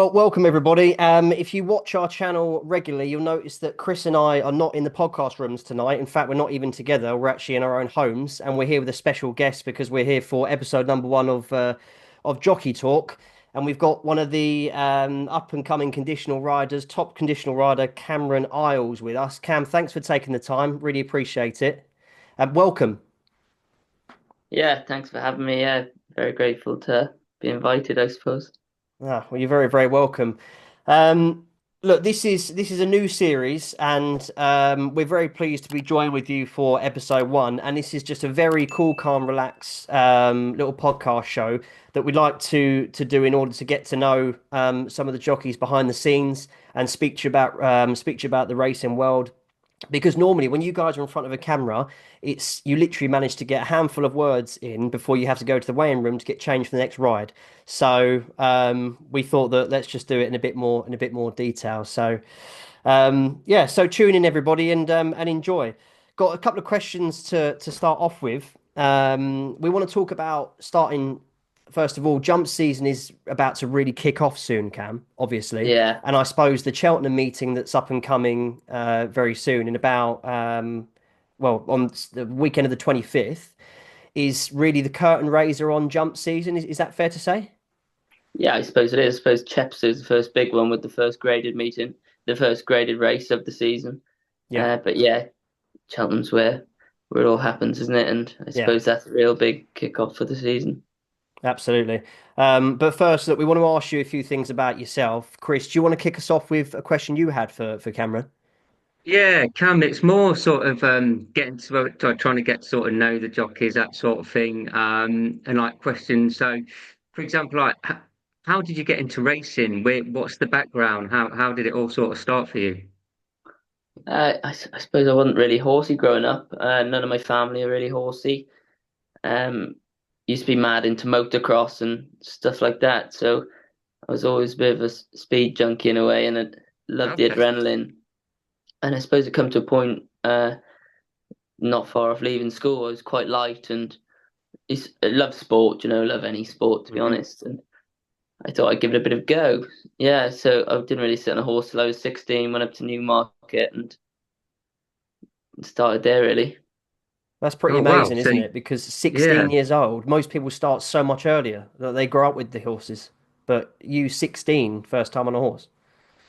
Well, welcome everybody. If you watch our channel regularly, you'll notice that Chris and I are not in the podcast rooms tonight. In fact, we're not even together. We're actually in our own homes, and we're here with a special guest because we're here for episode number one of Jockey Talk, and we've got one of the up and coming conditional riders, top conditional rider Cameron Iles with us. Cam, thanks for taking the time. Really appreciate it. Welcome. Yeah, thanks for having me. Yeah, very grateful to be invited, I suppose. Ah, well, you're very, very welcome. Um, Look, this is a new series, and we're very pleased to be joined with you for episode one. And this is just a very cool, calm, relaxed little podcast show that we'd like to do in order to get to know some of the jockeys behind the scenes and speak to you about the racing world, because normally when you guys are in front of a camera, it's you literally manage to get a handful of words in before you have to go to the weighing room to get changed for the next ride. So we thought that let's just do it in a bit more detail. So yeah, so tune in everybody and enjoy. Got a couple of questions to start off with. We want to talk about starting. First of all, jump season is about to really kick off soon, Cam, obviously. Yeah, And I suppose the Cheltenham meeting that's up and coming very soon, in about, well, on the weekend of the 25th, is really the curtain raiser on jump season. Is that fair to say? yeah, I suppose it is. I suppose Cheps is the first big one with the first graded meeting, the first graded race of the season. Yeah, But yeah, Cheltenham's where it all happens, isn't it? And I yeah, suppose that's a real big kick-off for the season. absolutely. But first, look, we want to ask you a few things about yourself. Chris, do you want to kick us off with a question you had for Cameron? Yeah, Cam, it's more sort of getting trying to get sort of know the jockeys, that sort of thing, and like questions. So, for example, like how did you get into racing? What's the background? How did it all sort of start for you? I suppose I wasn't really horsey growing up. None of my family are really horsey. Um, Used to be mad into motocross and stuff like that. So I was always a bit of a speed junkie in a way, and I loved the Okay. adrenaline. And I suppose it come to a point not far off leaving school. I was quite light and I love sport, love any sport to be Hmm. honest. And I thought I'd give it a bit of a go. Yeah, so I didn't really sit on a horse till I was 16, went up to Newmarket and started there really. That's pretty Oh wow. amazing, So isn't it? Because yeah, 16 years old, most people start so much earlier that they grow up with the horses. But you 16, first time on a horse.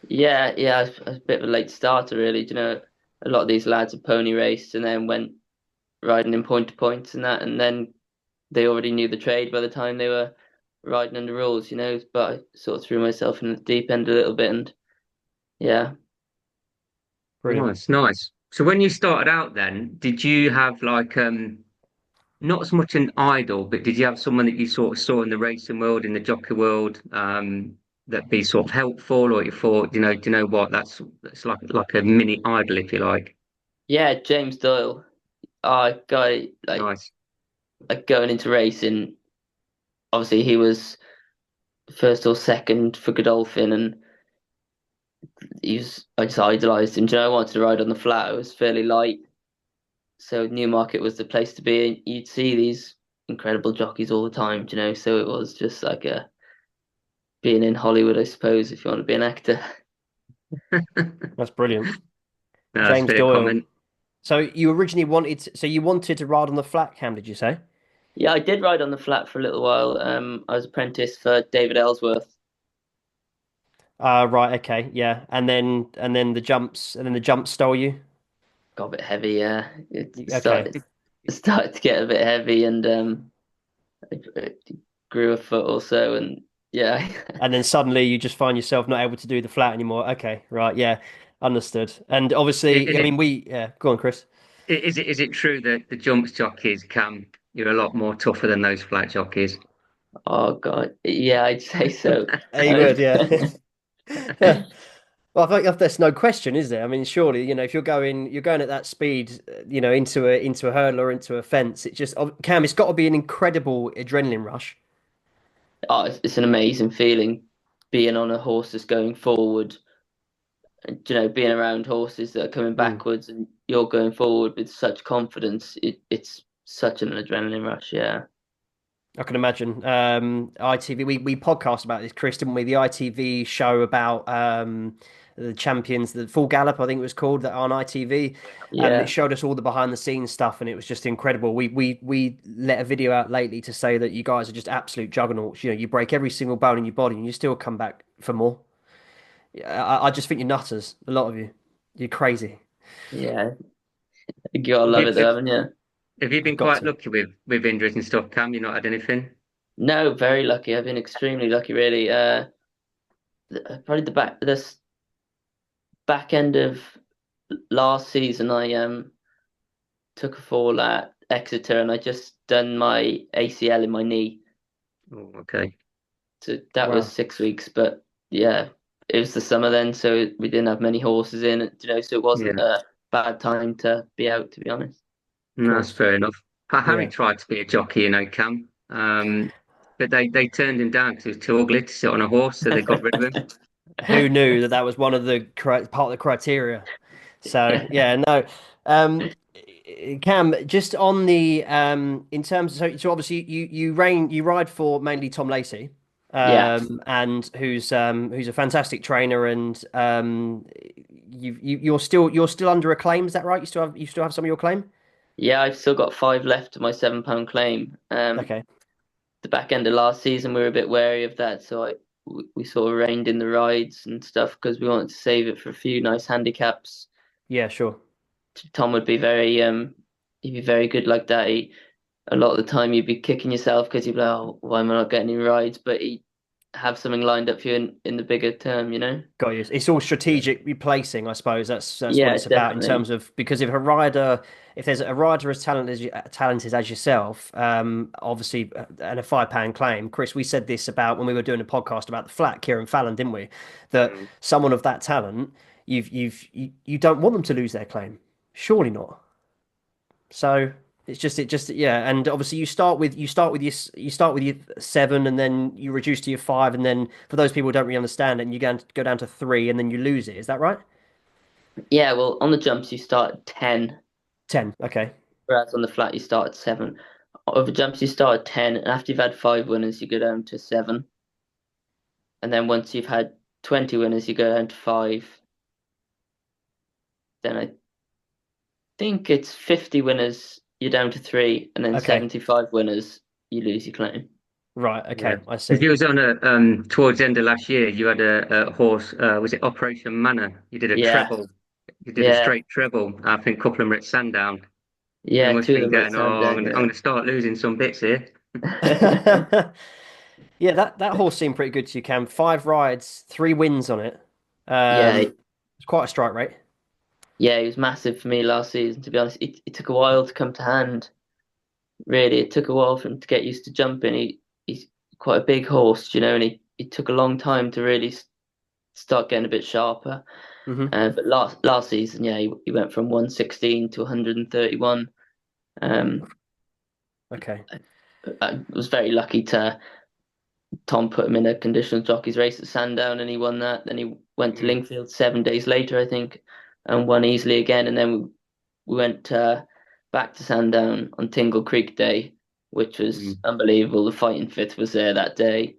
Yeah, I was a bit of a late starter really. A lot of these lads had pony raced and then went riding in point to points and that, and then they already knew the trade by the time they were riding under rules. But I sort of threw myself in the deep end a little bit, and yeah, Brilliant. nice, nice. So when you started out, then did you have like not as much an idol, but did you have someone that you sort of saw in the racing world, in the jockey world, that be sort of helpful, or you thought, do you know what, that's like a mini idol, if you like. yeah, James Doyle, our guy, Nice. like going into racing. Obviously, he was first or second for Godolphin, and I just idolised him. I wanted to ride on the flat. It was fairly light, so Newmarket was the place to be. And you'd see these incredible jockeys all the time. So it was just like a being in Hollywood, I suppose, if you want to be an actor. That's brilliant. No, that's James fair Doyle. comment. So you wanted to ride on the flat cam, did you say? Yeah, I did ride on the flat for a little while. I was apprentice for David Ellsworth. Right, okay, yeah. And then the jumps stole you. Got a bit heavy. Yeah, Okay. it started to get a bit heavy, and I grew a foot or so, and yeah, And then suddenly you just find yourself not able to do the flat anymore. Okay, right, yeah. Understood. And obviously, I Is mean yeah, go on, Chris. it true that the jumps jockeys can you're a lot more tougher than those flat jockeys? oh God, yeah, I'd say so. You I would, yeah. Well, I think there's no question, is there? I mean, surely, if you're going at that speed, into a hurdle or into a fence, Cam, it's got to be an incredible adrenaline rush. oh, it's an amazing feeling being on a horse that's going forward, and being around horses that are coming Mm. backwards, and you're going forward with such confidence. It's such an adrenaline rush. Yeah, I can imagine. ITV, we podcast about this, Chris, didn't we? The ITV show about the champions, the Full Gallop, I think it was called, that on ITV. It Yeah, showed us all the behind the scenes stuff, and it was just incredible. We let a video out lately to say that you guys are just absolute juggernauts. You know, you break every single bone in your body, and you still come back for more. I just think you're nutters, a lot of you. You're crazy. yeah. You gotta Have love you, it though, haven't you? have you I've been got quite to. lucky with injuries and stuff, Cam? You not had anything? No, very lucky. I've been extremely lucky, really. Probably back end of last season, I took a fall at Exeter, and I just done my ACL in my knee. Oh, okay. So that was Wow. 6 weeks, but yeah, it was the summer then, so we didn't have many horses in, so it wasn't Yeah, a bad time to be out, to be honest. Of no, that's course. fair enough. Harry Yeah. tried to be a jockey, Cam. But they turned him down because he was too ugly to sit on a horse, so they got rid of him. Who knew that that was one of the part of the criteria? So yeah, no. Um, Cam, just on the in terms of, so obviously you ride for mainly Tom Lacey, Yeah, and who's a fantastic trainer, and you're still under a claim, is that right? You still have some of your claim? yeah, I've still got 5 left of my £7 claim. Okay. The back end of last season, we were a bit wary of that, so we sort of reined in the rides and stuff because we wanted to save it for a few nice handicaps. Yeah, sure. Tom would be he'd be very good like that. A lot of the time you'd be kicking yourself because you'd be like, oh, why am I not getting any rides? But he'd have something lined up for you in the bigger term, you know? Got you. It's all strategic replacing, I suppose. That's what Yeah, it's about in definitely. terms of, because if there's a rider as talented as yourself, obviously, and a £5 claim, Chris, we said this about when we were doing a podcast about the flat, Kieran Fallon, didn't we? That Mm. someone of that talent, you don't want them to lose their claim, surely not. So yeah, and obviously you start with your seven, and then you reduce to your five, and then for those people who don't really understand it, and go down to three, and then you lose it. Is that right? Yeah, well, on the jumps you start at 10, 10. Okay. whereas on the flat you start at 7. Over jumps you start at 10, and after you've had 5 winners, you go down to 7. And then once you've had 20 winners, you go down to 5. Then I think it's 50 winners, you're down to 3, and then Okay. 75 winners, you lose your claim. Right. Yeah. Okay. I If see. you was on a towards the end of last year, you had a horse. Was it Operation Manor? You did a Yeah, treble. You did a yeah, straight treble. I think a couple of them were at Sandown. You yeah, must two of be them are at going, oh, Sandown, I'm gonna start losing some bits here. Yeah, that horse seemed pretty good to you, Cam. 5 rides, 3 wins on it. Yeah, It's quite a strike rate. yeah, he was massive for me last season, to be honest. It took a while to come to hand, really. It took a while for him to get used to jumping. He's quite a big horse, and it took a long time to really start getting a bit sharper. Hmm. But last season, yeah, he went from 116 to 131. Um, Okay. I was very lucky to Tom put him in a conditional jockeys race at Sandown, and he won that. Then he went to Mm, Lingfield 7 days later, I think, and won easily again. And then we went back to Sandown on Tingle Creek Day, which was mm. unbelievable. The Fighting Fifth was there that day,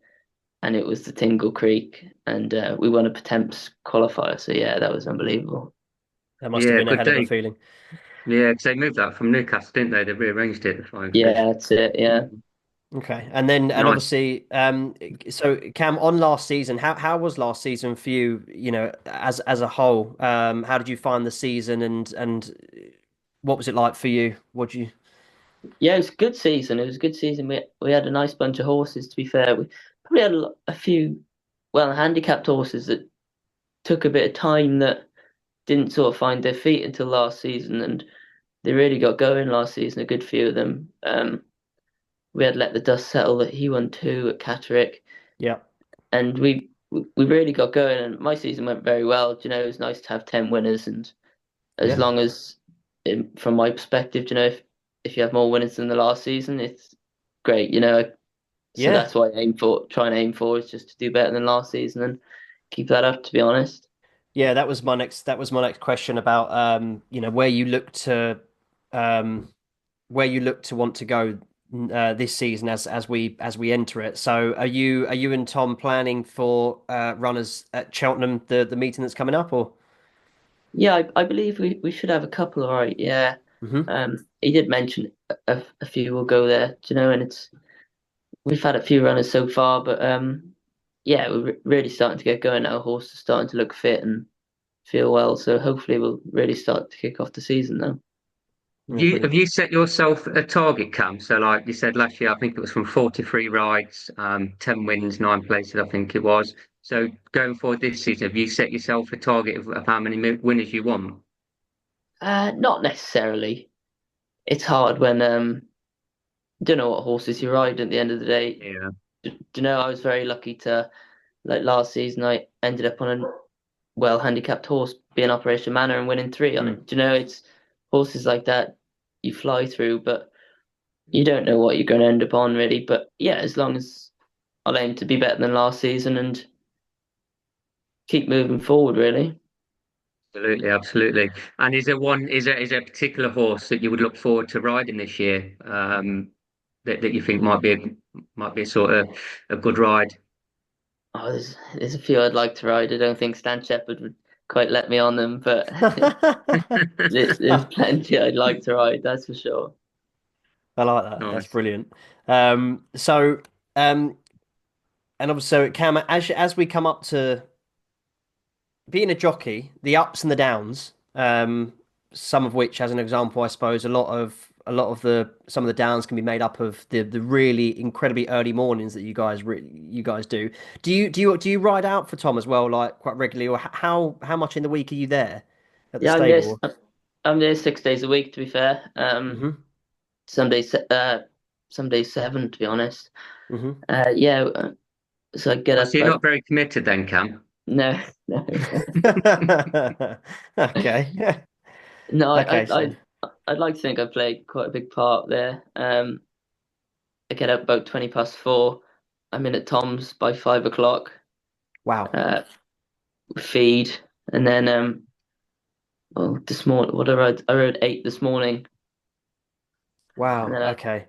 and it was the Tingle Creek, and we won a Pertemps qualifier. So yeah, that was unbelievable. That must have Yeah, been a good hell of a day. feeling. Yeah, because they moved that from Newcastle, didn't they? They rearranged it, the Flying Fish. Yeah, that's it. Yeah. Mm. Okay, and Nice. obviously, so Cam, on last season, how was last season for you? You know, as a whole, how did you find the season, and what was it like for you? What did you? Yeah, it was a good season. It was a good season. We had a nice bunch of horses. To be fair, we probably had a few handicapped horses that took a bit of time that didn't sort of find their feet until last season, and they really got going last season. A good few of them. We had Let the Dust Settle that he won 2 at Catterick, Yeah, and we really got going. And my season went very well. It was nice to have 10 winners, and as yeah, long as, from my perspective, if you have more winners than the last season, it's great. So yeah, that's what I try and aim for is just to do better than last season and keep that up, to be honest. yeah. That was my next question about where you look to um where you look to want to go this season as we enter it. So are you and Tom planning for runners at Cheltenham, the meeting that's coming up, or? Yeah, I believe we should have a couple, all right. Yeah. Hmm. He did mention a few will go there, and we've had a few runners so far, but yeah, we're really starting to get going now. Horses starting to look fit and feel well, so hopefully we'll really start to kick off the season now. Have Yeah, you brilliant. have you set yourself a target, Cam? So, like you said last year, I think it was from 43 rides, 10 wins, 9 places, I think it was. So, going forward this season, have you set yourself a target of how many winners you want? Not necessarily. It's hard when you don't know what horses you ride at the end of the day. Yeah. I was very lucky to, like, last season I ended up on a well handicapped horse being Operation Manor and winning three on Mm. it. It's horses like that you fly through, but you don't know what you're going to end up on really. But yeah, as long as I'll aim to be better than last season and keep moving forward, really. Absolutely, absolutely. And is there a particular horse that you would look forward to riding this year, that you think might be a sort of a good ride? Oh, there's a few I'd like to ride. I don't think Stan Shepherd would quite let me on them, but there's plenty I'd like to ride, that's for sure. I like that. That's Nice. brilliant. So um, and obviously, so Cam, as we come up to being a jockey, the ups and the downs, some of which, as an example, I suppose, a lot of the some of the downs can be made up of the really incredibly early mornings that you guys do. Do you ride out for Tom as well, like quite regularly, or how much in the week are you there at the Yeah, stable? I'm there 6 days a week, to be fair. Hmm. Some days some days seven, to be honest. Hmm. Yeah, so I get Oh, up so you're about not very committed then, Cam? no, no, Okay. no. Okay. So I'd like to think I played quite a big part there. I get up about 20 past 4. I'm in at Tom's by 5 o'clock. wow. Uh, feed, and then well, this morning, what I rode 8 this morning, and Wow. then Okay.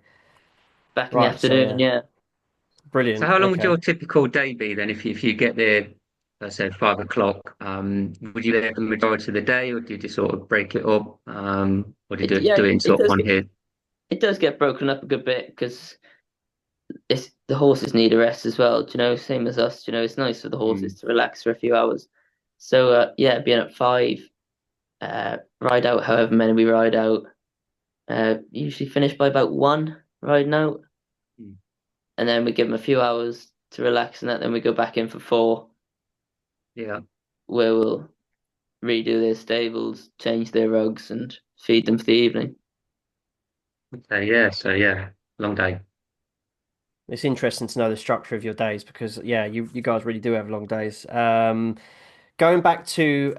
back in the Right. So afternoon. yeah. Yeah, So Brilliant. how long would your Okay. typical day be then if you get there, let's say 5 o'clock? Would you there the majority of the day, or do you just sort of break it up? Or do you do it in it sort of does one hit? it does get broken up a good bit because it's the horses need a rest as well. Same as us. It's nice for the horses Mm, to relax for a few hours. So yeah, being at 5, ride out however many we ride out. Usually finish by about 1 riding out, mm. and then we give them a few hours to relax, and that then we go back in for 4, Yeah. where we'll redo their stables, change their rugs, and feed them for the evening. Okay, yeah. So yeah, long day. It's interesting to know the structure of your days because yeah, you guys really do have long days. Going back to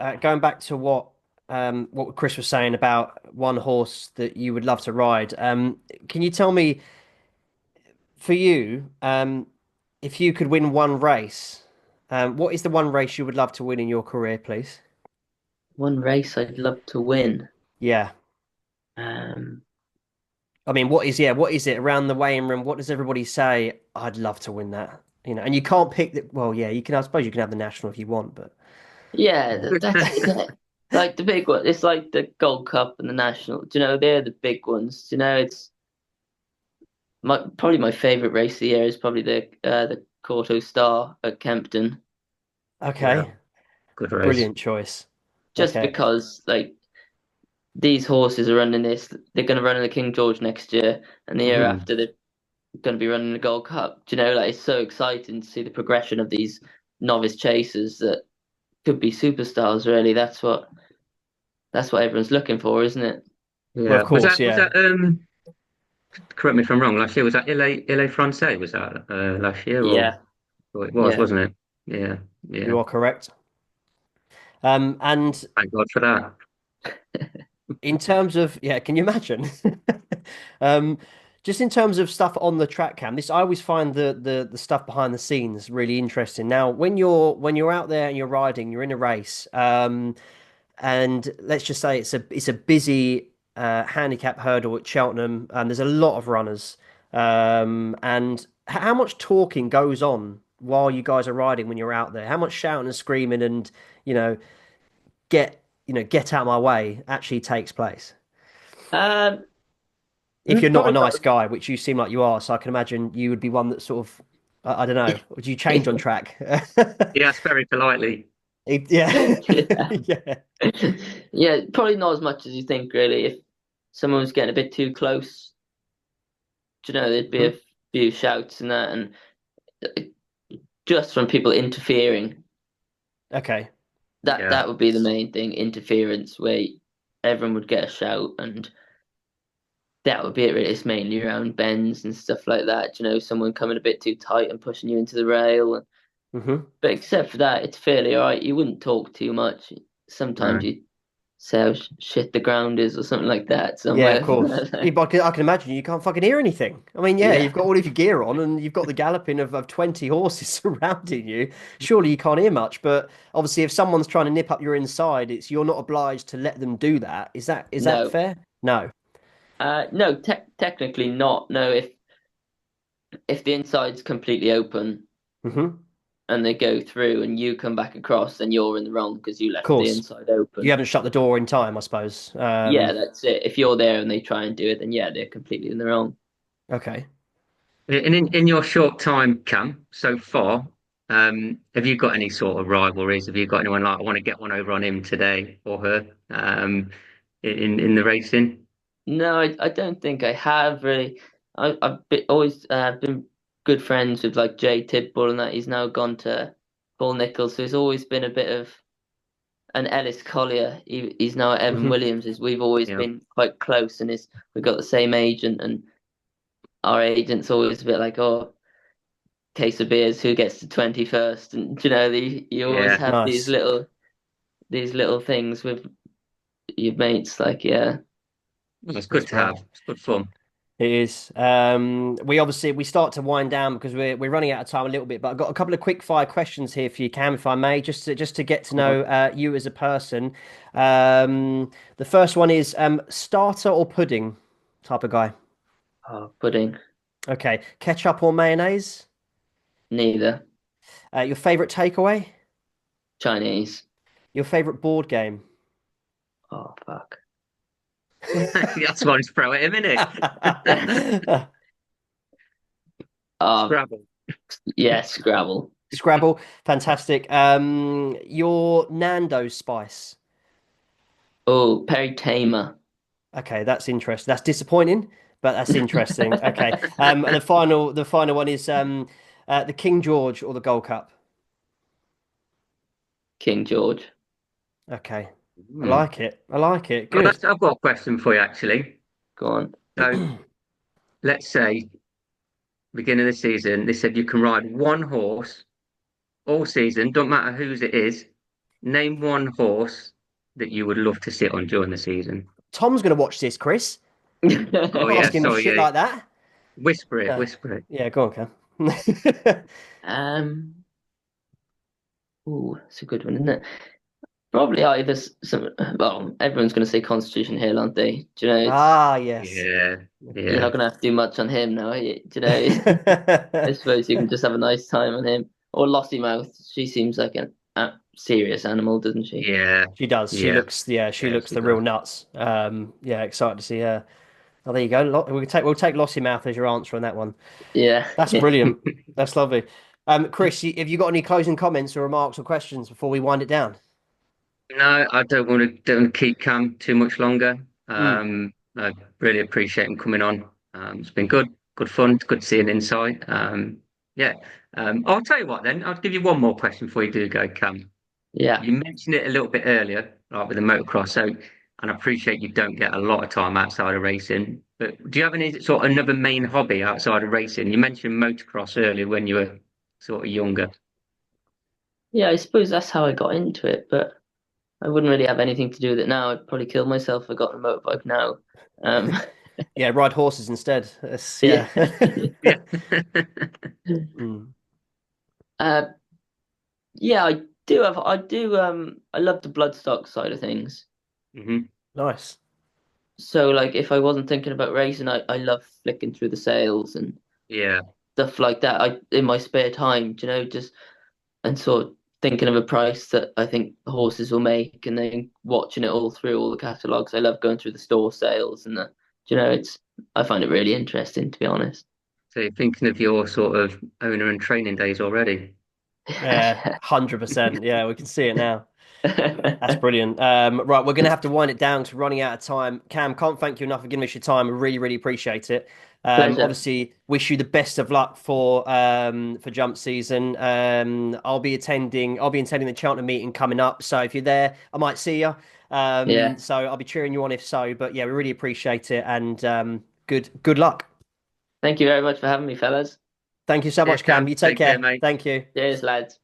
what Chris was saying about one horse that you would love to ride. Can you tell me for you, if you could win one race, what is the one race you would love to win in your career, please? One race I'd love to win. Yeah. Um, I mean, what is it around the weighing room? What does everybody say? I'd love to win that, and you can't pick that. Well, yeah, I suppose you can have the national if you want, but yeah, that's it. Like the big one. It's like the Gold Cup and the National. They're the big ones. It's probably my favorite race of the year is probably the Corto Star at Kempton, Yeah, okay, good race. brilliant choice. just Okay. because like these horses are running this. They're going to run in the King George next year, and the year Mm, after they're going to be running the Gold Cup. Like it's so exciting to see the progression of these novice chasers that could be superstars. Really, that's what everyone's looking for, isn't it? Well, yeah. of Was course, that was yeah. that correct me if I'm wrong, last year was that Ile Francais, was that last year, or Yeah, well, it was, yeah. wasn't it? Yeah, yeah. You are correct. And Thank God for that. in terms of, yeah, can you imagine? Um, just in terms of stuff on the track cam, I always find the stuff behind the scenes really interesting. Now, when you're out there and you're riding, you're in a race, and let's just say it's a busy handicap hurdle at Cheltenham, and there's a lot of runners. And how much talking goes on while you guys are riding when you're out there? How much shouting and screaming and, you know, get out of my way actually takes place? Um, If you're not a Probably nice not. guy, which you seem like you are, so I can imagine you would be one that sort of, I don't know, would you change on track? He asked very politely. Yeah. Yeah. Yeah. Yeah, probably not as much as you think, really. If someone was getting a bit too close, there'd be Mhm. a few shouts and that, and just from people interfering. Okay. Yeah. That would be the main thing, interference, where everyone would get a shout, and that would be it. Really, it's mainly around bends and stuff like that. Someone coming a bit too tight and pushing you into the rail. Hmm. But except for that, it's fairly all right. You wouldn't talk too much. Sometimes No. you say how shit the ground is or something like that Yeah, of somewhere. course. I can imagine you can't fucking hear anything. I mean, yeah, Yeah, you've got all of your gear on and you've got the galloping of 20 horses surrounding you. Surely you can't hear much, but obviously if someone's trying to nip up your inside, you're not obliged to let them do that. Is that no, fair? No. no, technically not. No, if the inside's completely open Hmm. Of and they go through and you come back across, then you're in the wrong because you left the course. inside You open. haven't shut the door in time, I suppose. Yeah, that's it. If you're there and they try and do it, then yeah, they're completely in the wrong. Okay. And in your short time, Cam, so far, have you got any sort of rivalries? Have you got anyone like I want to get one over on him today or her? In the racing? No, I don't think I have really. Always been good friends with like Jay Tidball and that. He's now gone to Paul Nichols, so there's always been a bit of an Ellis Collier. He's now at Evan Hmm. Williams. We've always Yeah. been quite close, and we've got the same agent, and our agent's always a bit like, oh, case of beers, who gets to 21st, and you always Yeah. have Nice. these little things with your mates. Like, yeah, Well, it's good That's to have. great. It's good fun. It is. We start to wind down because we're running out of time a little bit, but I've got a couple of quick fire questions here for you, Cam, if I may, just to get to Go on. know you as a person. The first one is starter or pudding type of guy. oh, pudding, Okay, ketchup or mayonnaise. neither. Your favorite takeaway. Chinese. Your favorite board game. Oh, fuck. That's what it's throw at him, isn't it? Oh, Scrabble. yeah, Scrabble. Scrabble, fantastic. Your Nando's spice. Oh, Perry Tamer. Okay, that's interesting. That's disappointing, but that's interesting. Okay. And the final one is the King George or the Gold Cup. King George. Okay. I Hmm. like it. I like it. Well, Good. I've got a question for you actually. Go on. So let's say beginning of the season, they said you can ride one horse all season, don't matter whose it is. Name one horse that you would love to sit on during the season. Tom's gonna watch this, Chris. Oh Not yeah, asking me sorry, shit yeah. like that. Whisper it, No. whisper it. Yeah, go on, Cam. um. Oh, it's a good one, isn't it? Probably either some. Well, everyone's going to say Constitution Hill, aren't they? It's Ah, yes. Yeah, you're yeah. not going to have to do much on him now, are you? I suppose you can just have a nice time on him. Or Lossiemouth. She seems like a serious animal, doesn't she? Yeah, She does. She yeah, looks, yeah, she yeah, looks she the real does. nuts. Yeah, excited to see her. Oh, there you go. We'll take Lossy Mouth as your answer on that one. Yeah. That's brilliant. That's lovely. Chris, have you got any closing comments or remarks or questions before we wind it down? No, I don't want to keep Cam too much longer. Mm. I really appreciate him coming on. It's been good fun. It's good to see an insight. Yeah. I'll tell you what then. I'll give you one more question before you do go, Cam. Yeah. You mentioned it a little bit earlier, like with the motocross. So, and I appreciate you don't get a lot of time outside of racing. But do you have any sort of another main hobby outside of racing? You mentioned motocross earlier when you were sort of younger. Yeah, I suppose that's how I got into it, but I wouldn't really have anything to do with it now. I'd probably kill myself if I got a motorbike now. Um, Yeah, ride horses instead. yeah. Yeah. Yeah. Mm. Uh, yeah, I do, I love the bloodstock side of things. Hmm. Nice. So like if I wasn't thinking about racing, I love flicking through the sales and Yeah. stuff like that. I in my spare time, just and sort of thinking of a price that I think the horses will make, and then watching it all through all the catalogs. I love going through the store sales and it's I find it really interesting to be honest. So you're thinking of your sort of owner and training days already. Yeah, 100%. Yeah, we can see it now. That's brilliant. Right, we're going to have to wind it down because we're running out of time. Cam, can't thank you enough for giving us your time. I really, really appreciate it. Pleasure. Obviously, wish you the best of luck for jump season. I'll be attending the Cheltenham meeting coming up. So if you're there, I might see you. Yeah. So I'll be cheering you on if so. But yeah, we really appreciate it and good luck. Thank you very much for having me, fellas. Thank you so Cheers, much, Cam. Cam. You take Take care, care. mate. Thank you. Cheers, lads.